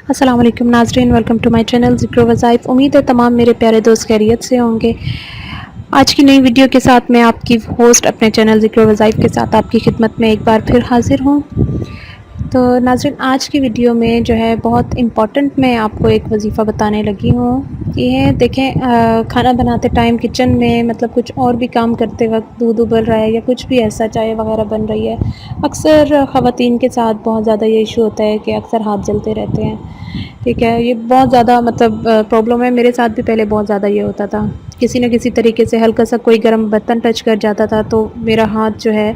السلام علیکم ناظرین، ویلکم ٹو مائی چینل ذکر وظائف۔ امید ہے تمام میرے پیارے دوست خیریت سے ہوں گے۔ آج کی نئی ویڈیو کے ساتھ میں آپ کی ہوسٹ اپنے چینل ذکر وظائف کے ساتھ آپ کی خدمت میں ایک بار پھر حاضر ہوں۔ تو ناظرین، آج کی ویڈیو میں جو ہے بہت امپورٹنٹ میں آپ کو ایک وظیفہ بتانے لگی ہوں۔ یہ دیکھیں، کھانا بناتے ٹائم کچن میں مطلب کچھ اور بھی کام کرتے وقت دودھ ابل رہا ہے یا کچھ بھی ایسا، چائے وغیرہ بن رہی ہے، اکثر خواتین کے ساتھ بہت زیادہ یہ ایشو ہوتا ہے کہ اکثر ہاتھ جلتے رہتے ہیں۔ ٹھیک ہے، یہ بہت زیادہ مطلب پرابلم ہے۔ میرے ساتھ بھی پہلے بہت زیادہ یہ ہوتا تھا، کسی نہ کسی طریقے سے ہلکا سا کوئی گرم برتن ٹچ کر جاتا تھا تو میرا ہاتھ جو ہے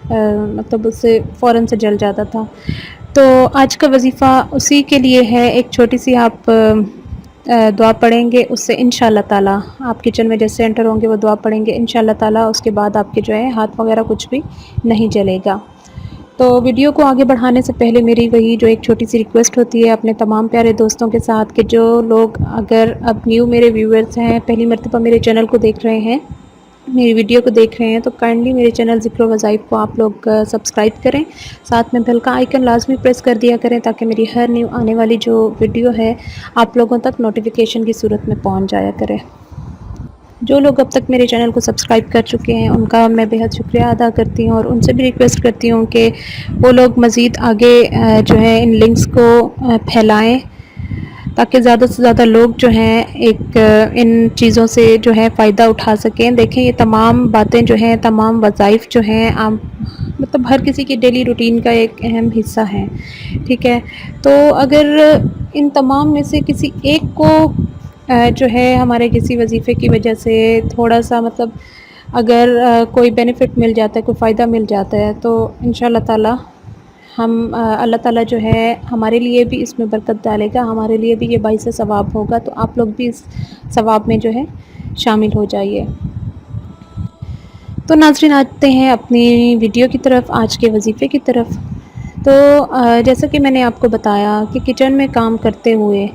مطلب اس سے فوراً سے جل جاتا تھا۔ تو آج کا وظیفہ اسی کے لیے ہے۔ ایک چھوٹی سی آپ دعا پڑھیں گے، اس سے انشاءاللہ تعالی آپ کچن میں جیسے انٹر ہوں گے وہ دعا پڑھیں گے انشاءاللہ تعالی، اس کے بعد آپ کے جو ہے ہاتھ وغیرہ کچھ بھی نہیں جلے گا۔ تو ویڈیو کو آگے بڑھانے سے پہلے میری وہی جو ایک چھوٹی سی ریکویسٹ ہوتی ہے اپنے تمام پیارے دوستوں کے ساتھ کہ جو لوگ اگر اب نیو میرے ویورز ہیں، پہلی مرتبہ میرے چینل کو دیکھ رہے ہیں، میری ویڈیو کو دیکھ رہے ہیں، تو کائنڈلی میرے چینل ذکر وظائف کو آپ لوگ سبسکرائب کریں، ساتھ میں بیل کا آئیکن لازمی پریس کر دیا کریں تاکہ میری ہر نیو آنے والی جو ویڈیو ہے آپ لوگوں تک نوٹیفیکیشن کی صورت میں پہنچ جایا کرے۔ جو لوگ اب تک میرے چینل کو سبسکرائب کر چکے ہیں ان کا میں بہت شکریہ ادا کرتی ہوں، اور ان سے بھی ریکویسٹ کرتی ہوں کہ وہ لوگ مزید آگے جو ہے ان لنکس کو پھیلائیں تاکہ زیادہ سے زیادہ لوگ جو ہیں ایک ان چیزوں سے جو ہے فائدہ اٹھا سکیں۔ دیکھیں، یہ تمام باتیں جو ہیں، تمام وظائف جو ہیں، مطلب ہر کسی کی ڈیلی روٹین کا ایک اہم حصہ ہے۔ ٹھیک ہے، تو اگر ان تمام میں سے کسی ایک کو جو ہے ہمارے کسی وظیفے کی وجہ سے تھوڑا سا مطلب اگر کوئی بینیفٹ مل جاتا ہے، کوئی فائدہ مل جاتا ہے، تو انشاءاللہ تعالی ہم اللہ تعالیٰ جو ہے ہمارے لیے بھی اس میں برکت ڈالے گا، ہمارے لیے بھی یہ باعث ثواب ہوگا، تو آپ لوگ بھی اس ثواب میں جو ہے شامل ہو جائیے۔ تو ناظرین، آتے ہیں اپنی ویڈیو کی طرف، آج کے وظیفے کی طرف۔ تو جیسا کہ میں نے آپ کو بتایا کہ کچن میں کام کرتے ہوئے،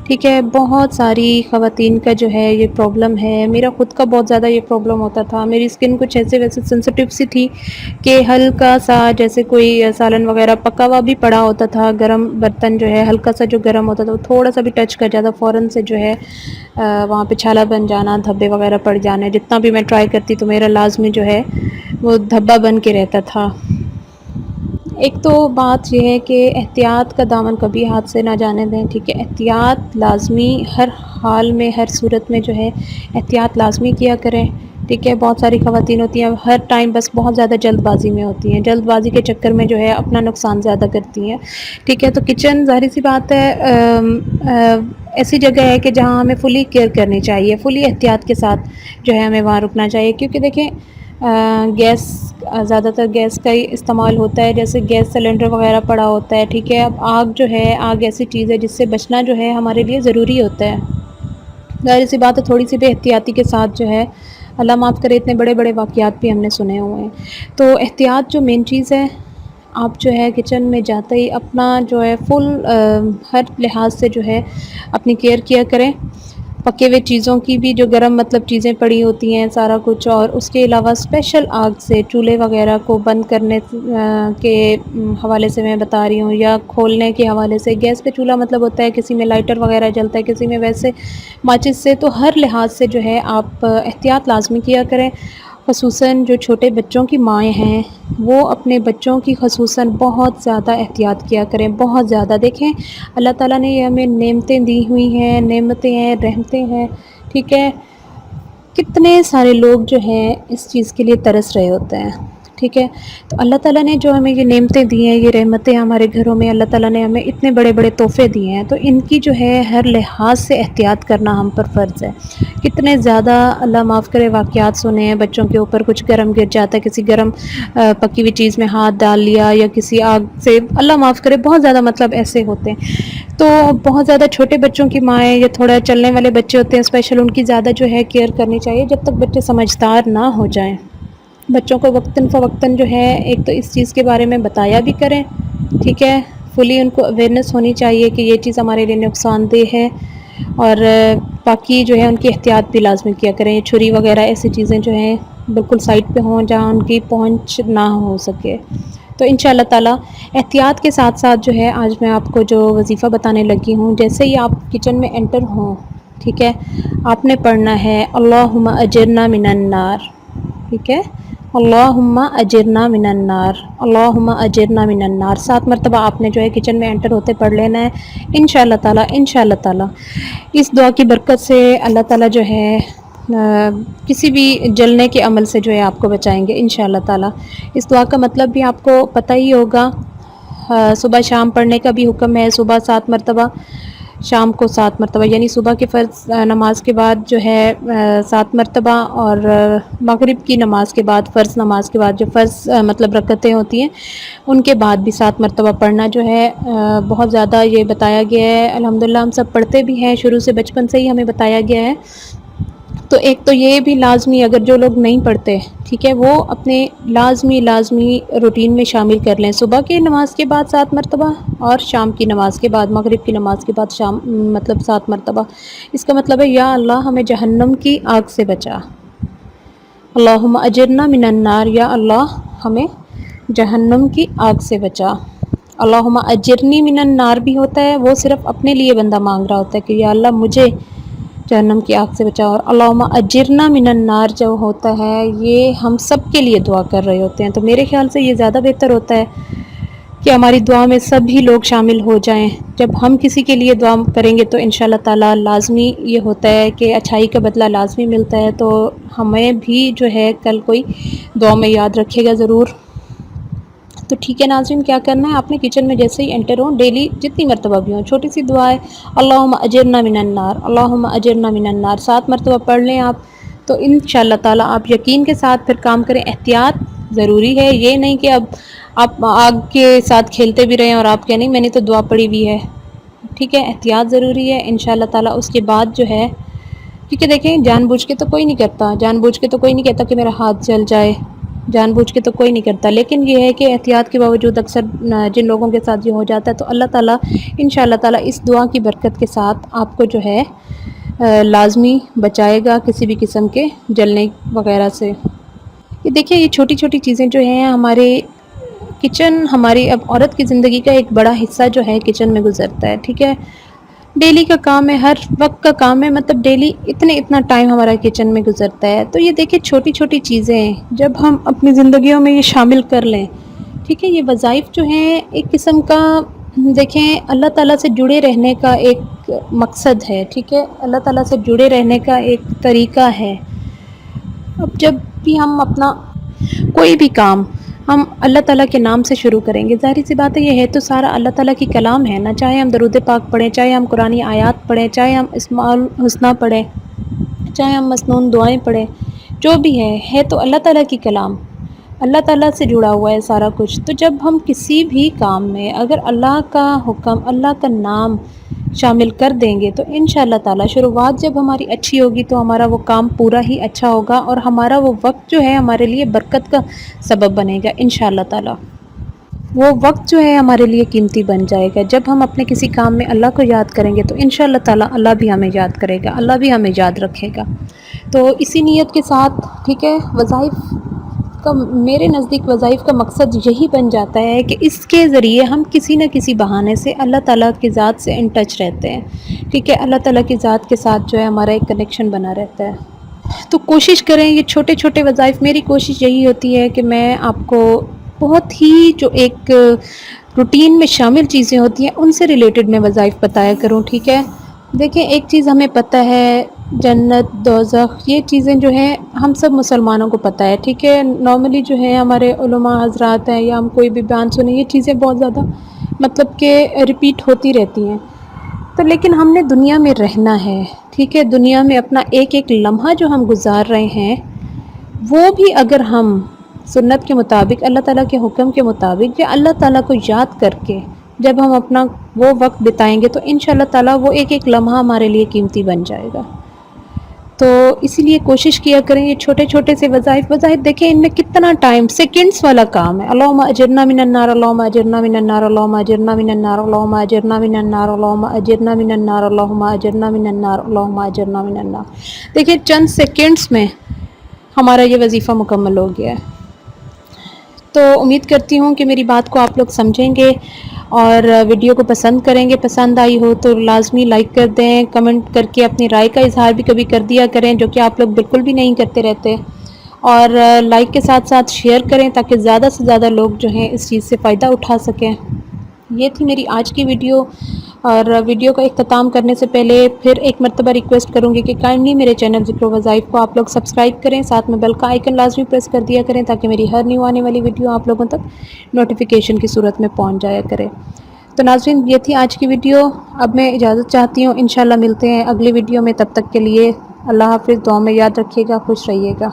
ٹھیک ہے، بہت ساری خواتین کا جو ہے یہ پرابلم ہے۔ میرا خود کا بہت زیادہ یہ پرابلم ہوتا تھا، میری اسکن کچھ ایسے ویسے سینسیٹیو سی تھی کہ ہلکا سا جیسے کوئی سالن وغیرہ پکا ہوا بھی پڑا ہوتا تھا، گرم برتن جو ہے ہلکا سا جو گرم ہوتا تھا وہ تھوڑا سا بھی ٹچ کر جاتا فوراً سے جو ہے وہاں پہ چھالا بن جانا، دھبے وغیرہ پڑ جانے۔ جتنا بھی میں ٹرائی کرتی تو میرا لازمی جو ہے وہ دھبا بن کے رہتا تھا۔ ایک تو بات یہ ہے کہ احتیاط کا دامن کبھی ہاتھ سے نہ جانے دیں، ٹھیک ہے، احتیاط لازمی ہر حال میں، ہر صورت میں جو ہے احتیاط لازمی کیا کریں۔ ٹھیک ہے، بہت ساری خواتین ہوتی ہیں ہر ٹائم بس بہت زیادہ جلد بازی میں ہوتی ہیں، جلد بازی کے چکر میں جو ہے اپنا نقصان زیادہ کرتی ہیں۔ ٹھیک ہے، تو کچن ظاہر سی بات ہے ایسی جگہ ہے کہ جہاں ہمیں فلی کیئر کرنی چاہیے، فلی احتیاط کے ساتھ جو ہے ہمیں وہاں رکنا چاہیے، کیونکہ دیکھیں گیس زیادہ تر گیس کا ہی استعمال ہوتا ہے، جیسے گیس سلنڈر وغیرہ پڑا ہوتا ہے۔ ٹھیک ہے، اب آگ جو ہے، آگ ایسی چیز ہے جس سے بچنا جو ہے ہمارے لیے ضروری ہوتا ہے۔ ظاہر سی بات ہے تھوڑی سی بھی احتیاطی کے ساتھ جو ہے، اللہ معاف کرے، اتنے بڑے بڑے واقعات بھی ہم نے سنے ہوئے ہیں۔ تو احتیاط جو مین چیز ہے، آپ جو ہے کچن میں جاتے ہی اپنا جو ہے فل ہر لحاظ سے جو ہے اپنی کیئر کیا کریں، پکے ہوئے چیزوں کی بھی جو گرم مطلب چیزیں پڑی ہوتی ہیں سارا کچھ، اور اس کے علاوہ اسپیشل آگ سے چولہے وغیرہ کو بند کرنے کے حوالے سے میں بتا رہی ہوں، یا کھولنے کے حوالے سے۔ گیس پہ چولہا مطلب ہوتا ہے کسی میں لائٹر وغیرہ جلتا ہے، کسی میں ویسے ماچس سے، تو ہر لحاظ سے جو ہے آپ احتیاط لازمی کیا کریں۔ خصوصاً جو چھوٹے بچوں کی مائیں ہیں وہ اپنے بچوں کی خصوصاً بہت زیادہ احتیاط کیا کریں، بہت زیادہ۔ دیکھیں، اللہ تعالیٰ نے یہ ہمیں نعمتیں دی ہوئی ہیں، نعمتیں ہیں، رحمتیں ہیں، ٹھیک ہے، کتنے سارے لوگ جو ہیں اس چیز کے لیے ترس رہے ہوتے ہیں۔ ٹھیک ہے، تو اللہ تعالیٰ نے جو ہمیں یہ نعمتیں دی ہیں، یہ رحمتیں ہمارے گھروں میں اللہ تعالیٰ نے ہمیں اتنے بڑے بڑے تحفے دیے ہیں، تو ان کی جو ہے ہر لحاظ سے احتیاط کرنا ہم پر فرض ہے۔ کتنے زیادہ اللہ معاف کرے واقعات سنے ہیں، بچوں کے اوپر کچھ گرم گر جاتا ہے، کسی گرم پکی ہوئی چیز میں ہاتھ ڈال لیا، یا کسی آگ سے اللہ معاف کرے بہت زیادہ مطلب ایسے ہوتے ہیں۔ تو بہت زیادہ چھوٹے بچوں کی مائیں یا تھوڑا چلنے والے بچے ہوتے ہیں اسپیشل، ان کی زیادہ جو ہے کیئر کرنی چاہیے جب تک بچے سمجھدار نہ ہو جائیں۔ بچوں کو وقتاً فوقتاً جو ہے ایک تو اس چیز کے بارے میں بتایا بھی کریں، ٹھیک ہے، فلی ان کو اویئرنیس ہونی چاہیے کہ یہ چیز ہمارے لیے نقصان دہ ہے، اور باقی جو ہے ان کی احتیاط بھی لازمی کیا کریں۔ چھری وغیرہ ایسی چیزیں جو ہیں بالکل سائڈ پہ ہوں جہاں ان کی پہنچ نہ ہو سکے۔ تو انشاءاللہ تعالیٰ احتیاط کے ساتھ ساتھ جو ہے آج میں آپ کو جو وظیفہ بتانے لگی ہوں، جیسے ہی آپ کچن میں انٹر ہوں، ٹھیک ہے، آپ نے پڑھنا ہے اللہم اجرنا من النار، ٹھیک ہے، اللہم اجرنا من النار، اللہم اجرنا من النار 7 مرتبہ آپ نے جو ہے کچن میں انٹر ہوتے پڑھ لینا ہے انشاءاللہ تعالیٰ۔ انشاءاللہ تعالیٰ اس دعا کی برکت سے اللہ تعالیٰ جو ہے کسی بھی جلنے کے عمل سے جو ہے آپ کو بچائیں گے انشاءاللہ تعالیٰ۔ اس دعا کا مطلب بھی آپ کو پتہ ہی ہوگا، صبح شام پڑھنے کا بھی حکم ہے، صبح 7 مرتبہ، شام کو 7 مرتبہ، یعنی صبح کی فرض نماز کے بعد جو ہے 7 مرتبہ، اور مغرب کی نماز کے بعد، فرض نماز کے بعد جو فرض مطلب رکعتیں ہوتی ہیں ان کے بعد بھی 7 مرتبہ پڑھنا جو ہے بہت زیادہ یہ بتایا گیا ہے۔ الحمدللہ ہم سب پڑھتے بھی ہیں، شروع سے بچپن سے ہی ہمیں بتایا گیا ہے۔ تو ایک تو یہ بھی لازمی، اگر جو لوگ نہیں پڑھتے، ٹھیک ہے، وہ اپنے لازمی روٹین میں شامل کر لیں، صبح کی نماز کے بعد 7 مرتبہ اور شام کی نماز کے بعد، مغرب کی نماز کے بعد شام مطلب 7 مرتبہ۔ اس کا مطلب ہے یا اللہ ہمیں جہنم کی آگ سے بچا، اللہم اجرنا من النار، یا اللہ ہمیں جہنم کی آگ سے بچا۔ اللہم اجرنی من النار بھی ہوتا ہے، وہ صرف اپنے لیے بندہ مانگ رہا ہوتا ہے کہ یا اللہ مجھے جہنم کی آگ سے بچا، اور اللہم اجرنا من النار جو ہوتا ہے یہ ہم سب کے لیے دعا کر رہے ہوتے ہیں۔ تو میرے خیال سے یہ زیادہ بہتر ہوتا ہے کہ ہماری دعا میں سبھی لوگ شامل ہو جائیں۔ جب ہم کسی کے لیے دعا کریں گے تو انشاءاللہ تعالیٰ لازمی یہ ہوتا ہے کہ اچھائی کا بدلہ لازمی ملتا ہے، تو ہمیں بھی جو ہے کل کوئی دعا میں یاد رکھے گا ضرور۔ تو ٹھیک ہے ناظرین، کیا کرنا ہے، آپ نے کچن میں جیسے ہی انٹر ہوں ڈیلی جتنی مرتبہ بھی ہوں، چھوٹی سی دعا ہے اللہم اجرنا من النار، اللہم اجرنا من النار 7 مرتبہ پڑھ لیں آپ، تو انشاءاللہ تعالیٰ آپ یقین کے ساتھ پھر کام کریں۔ احتیاط ضروری ہے، یہ نہیں کہ اب آپ آگ کے ساتھ کھیلتے بھی رہیں اور آپ کہیں نہیں میں نے تو دعا پڑھی ہوئی ہے، ٹھیک ہے، احتیاط ضروری ہے انشاءاللہ تعالیٰ۔ اس کے بعد جو ہے، کیونکہ دیکھیں جان بوجھ کے تو کوئی نہیں کرتا، جان بوجھ کے تو کوئی نہیں کہتا کہ میرا ہاتھ جل جائے، جان بوجھ کے تو کوئی نہیں کرتا، لیکن یہ ہے کہ احتیاط کے باوجود اکثر جن لوگوں کے ساتھ یہ ہو جاتا ہے، تو اللہ تعالیٰ انشاءاللہ تعالیٰ اس دعا کی برکت کے ساتھ آپ کو جو ہے لازمی بچائے گا کسی بھی قسم کے جلنے وغیرہ سے۔ یہ دیکھیں یہ چھوٹی چھوٹی چیزیں جو ہیں ہمارے کچن، ہماری اب عورت کی زندگی کا ایک بڑا حصہ جو ہے کچن میں گزرتا ہے، ٹھیک ہے، ڈیلی کا کام ہے، ہر وقت کا کام ہے، مطلب ڈیلی اتنا ٹائم ہمارا کچن میں گزرتا ہے۔ تو یہ دیکھیں چھوٹی چھوٹی چیزیں جب ہم اپنی زندگیوں میں یہ شامل کر لیں، ٹھیک ہے، یہ وظائف جو ہیں ایک قسم کا دیکھیں اللہ تعالیٰ سے جڑے رہنے کا ایک مقصد ہے، ٹھیک ہے، اللہ تعالیٰ سے جڑے رہنے کا ایک طریقہ ہے۔ اب جب بھی ہم اپنا کوئی بھی کام ہم اللہ تعالیٰ کے نام سے شروع کریں گے، ظاہر سی بات ہے یہ ہے تو سارا اللہ تعالیٰ کی کلام ہے نا، چاہے ہم درود پاک پڑھیں، چاہے ہم قرآنی آیات پڑھیں، چاہے ہم اسماء الحسنہ پڑھیں، چاہے ہم مسنون دعائیں پڑھیں، جو بھی ہے تو اللہ تعالیٰ کی کلام، اللہ تعالیٰ سے جڑا ہوا ہے سارا کچھ۔ تو جب ہم کسی بھی کام میں اگر اللہ کا حکم، اللہ کا نام شامل کر دیں گے تو انشاءاللہ تعالیٰ شروعات جب ہماری اچھی ہوگی تو ہمارا وہ کام پورا ہی اچھا ہوگا، اور ہمارا وہ وقت جو ہے ہمارے لیے برکت کا سبب بنے گا انشاءاللہ تعالیٰ۔ وہ وقت جو ہے ہمارے لیے قیمتی بن جائے گا جب ہم اپنے کسی کام میں اللہ کو یاد کریں گے، تو انشاءاللہ تعالیٰ اللہ بھی ہمیں یاد کرے گا، اللہ بھی ہمیں یاد رکھے گا۔ تو اسی نیت کے ساتھ، ٹھیک ہے، وظائف کا میرے نزدیک وظائف کا مقصد یہی بن جاتا ہے کہ اس کے ذریعے ہم کسی نہ کسی بہانے سے اللہ تعالیٰ کی ذات سے ان ٹچ رہتے ہیں، ٹھیک ہے، اللہ تعالیٰ کی ذات کے ساتھ جو ہے ہمارا ایک کنیکشن بنا رہتا ہے۔ تو کوشش کریں یہ چھوٹے چھوٹے وظائف، میری کوشش یہی ہوتی ہے کہ میں آپ کو بہت ہی جو ایک روٹین میں شامل چیزیں ہوتی ہیں ان سے ریلیٹڈ میں وظائف بتایا کروں، ٹھیک ہے۔ دیکھیں ایک چیز ہمیں پتہ ہے، جنت دوزخ یہ چیزیں جو ہیں ہم سب مسلمانوں کو پتہ ہے، ٹھیک ہے، نارملی جو ہے ہمارے علماء حضرات ہیں یا ہم کوئی بھی بیان سنیں یہ چیزیں بہت زیادہ مطلب کہ ریپیٹ ہوتی رہتی ہیں۔ تو لیکن ہم نے دنیا میں رہنا ہے، ٹھیک ہے، دنیا میں اپنا ایک ایک لمحہ جو ہم گزار رہے ہیں وہ بھی اگر ہم سنت کے مطابق، اللہ تعالیٰ کے حکم کے مطابق، یا اللہ تعالیٰ کو یاد کر کے جب ہم اپنا وہ وقت بتائیں گے تو انشاءاللہ تعالیٰ وہ ایک ایک لمحہ ہمارے لیے قیمتی بن جائے گا۔ تو اسی لیے کوشش کیا کریں یہ چھوٹے چھوٹے سے وظائف دیکھیں ان میں کتنا ٹائم، سیکنڈز والا کام ہے۔ اللہم اجرنا من النار، اللہم اجرنا من النار، اللہم اجرنا من النار، اللہم اجرنا من النار، اللہم اجرنا من النار، اللہم اجرنا من النار، اللہم اجرنا من النار۔ دیکھیں چند سیکنڈز میں ہمارا یہ وظیفہ مکمل ہو گیا ہے۔ تو امید کرتی ہوں کہ میری بات کو آپ لوگ سمجھیں گے اور ویڈیو کو پسند کریں گے. پسند آئی ہو تو لازمی لائک کر دیں, کمنٹ کر کے اپنی رائے کا اظہار بھی کبھی کر دیا کریں, جو کہ آپ لوگ بالکل بھی نہیں کرتے رہتے. اور لائک کے ساتھ ساتھ شیئر کریں تاکہ زیادہ سے زیادہ لوگ جو ہیں اس چیز سے فائدہ اٹھا سکیں. یہ تھی میری آج کی ویڈیو. اور ویڈیو کا اختتام کرنے سے پہلے پھر ایک مرتبہ ریکویسٹ کروں گی کہ کائنڈلی میرے چینل ذکر و وظائف کو آپ لوگ سبسکرائب کریں, ساتھ میں بیل کا آئیکن لازمی پریس کر دیا کریں تاکہ میری ہر نیو آنے والی ویڈیو آپ لوگوں تک نوٹیفیکیشن کی صورت میں پہنچ جایا کرے. تو ناظرین, یہ تھی آج کی ویڈیو. اب میں اجازت چاہتی ہوں, انشاءاللہ ملتے ہیں اگلی ویڈیو میں. تب تک کے لیے اللہ حافظ. دعا میں یاد رکھیے گا, خوش رہیے گا.